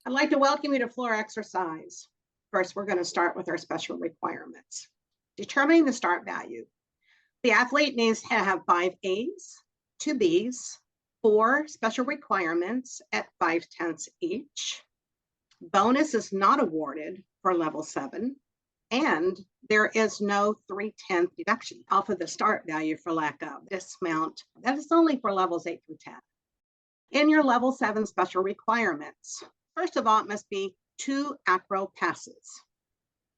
I'd like to welcome you to floor exercise. First, we're going to start with our special requirements. Determining the start value. The athlete needs to have 5 A's, 2 B's, 4 special requirements at 5/10 each. Bonus is not awarded for level 7, and there is no 3/10 deduction off of the start value for lack of dismount. That is only for levels 8 through 10. In your level 7 special requirements, first of all, it must be 2 acro passes.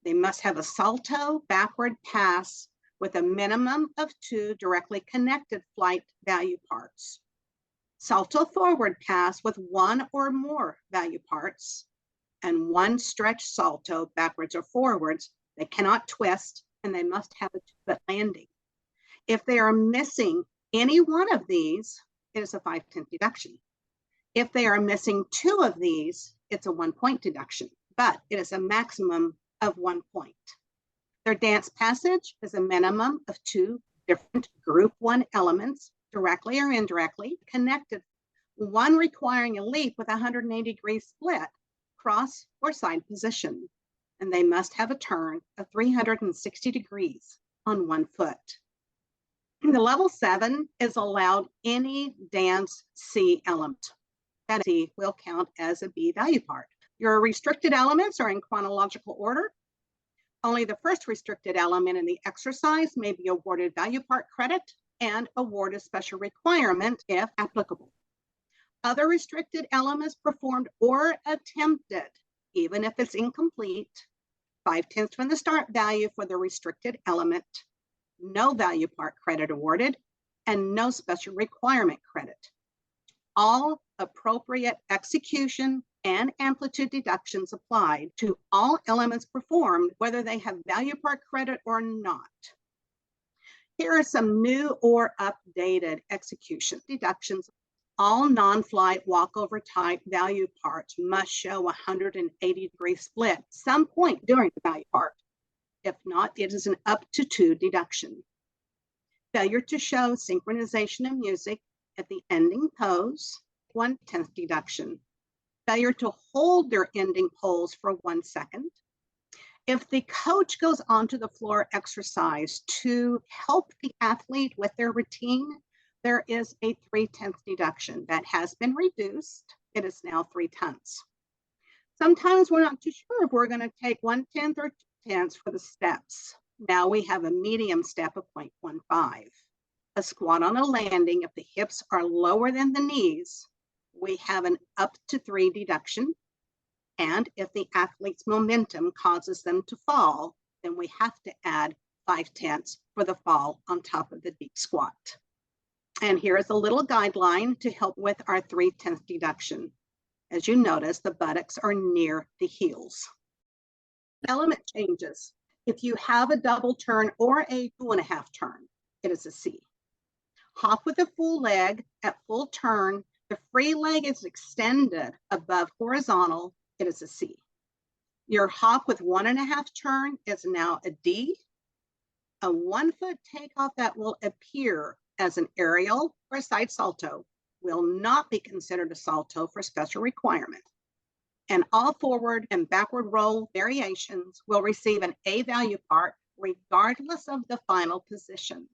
They must have a salto backward pass with a minimum of 2 directly connected flight value parts. Salto forward pass with 1 or more value parts, and 1 stretch salto backwards or forwards. They cannot twist, and they must have a 2-foot landing. If they are missing any one of these, it is a 5/10 deduction. If they are missing 2 of these, it's a 1-point deduction, but it is a maximum of 1 point. Their dance passage is a minimum of 2 different group 1 elements, directly or indirectly connected, one requiring a leap with a 180-degree split, cross or side position, and they must have a turn of 360 degrees on 1 foot. The level 7 is allowed any dance C element. That C will count as a B value part. Your restricted elements are in chronological order. Only the first restricted element in the exercise may be awarded value part credit and awarded special requirement if applicable. Other restricted elements performed or attempted, even if it's incomplete, 5/10 from the start value for the restricted element, no value part credit awarded, and no special requirement credit. All appropriate execution and amplitude deductions applied to all elements performed, whether they have value part credit or not. Here are some new or updated execution deductions. All non-flight walkover type value parts must show a 180-degree split some point during the value part. If not, it is an up to 2 deduction. Failure to show synchronization of music at the ending pose, 1/10 deduction. Failure to hold their ending pose for 1 second. If the coach goes onto the floor exercise to help the athlete with their routine, there is a 3/10 deduction that has been reduced. It is now 3/10. Sometimes we're not too sure if we're going to take 1/10 or 2/10 for the steps. Now we have a medium step of 0.15. A squat on a landing, if the hips are lower than the knees, we have an up to 3 deduction. And if the athlete's momentum causes them to fall, then we have to add 5/10 for the fall on top of the deep squat. And here is a little guideline to help with our 3/10 deduction. As you notice, the buttocks are near the heels. Element changes. If you have a double turn or a 2.5 turn, it is a C. Hop with a full leg at full turn. The free leg is extended above horizontal. It is a C. Your hop with 1.5 turn is now a D. A 1-foot takeoff that will appear as an aerial or side salto will not be considered a salto for special requirement. And all forward and backward roll variations will receive an A value part regardless of the final position.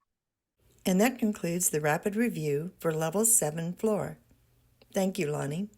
And that concludes the rapid review for Level 7 floor. Thank you, Lonnie.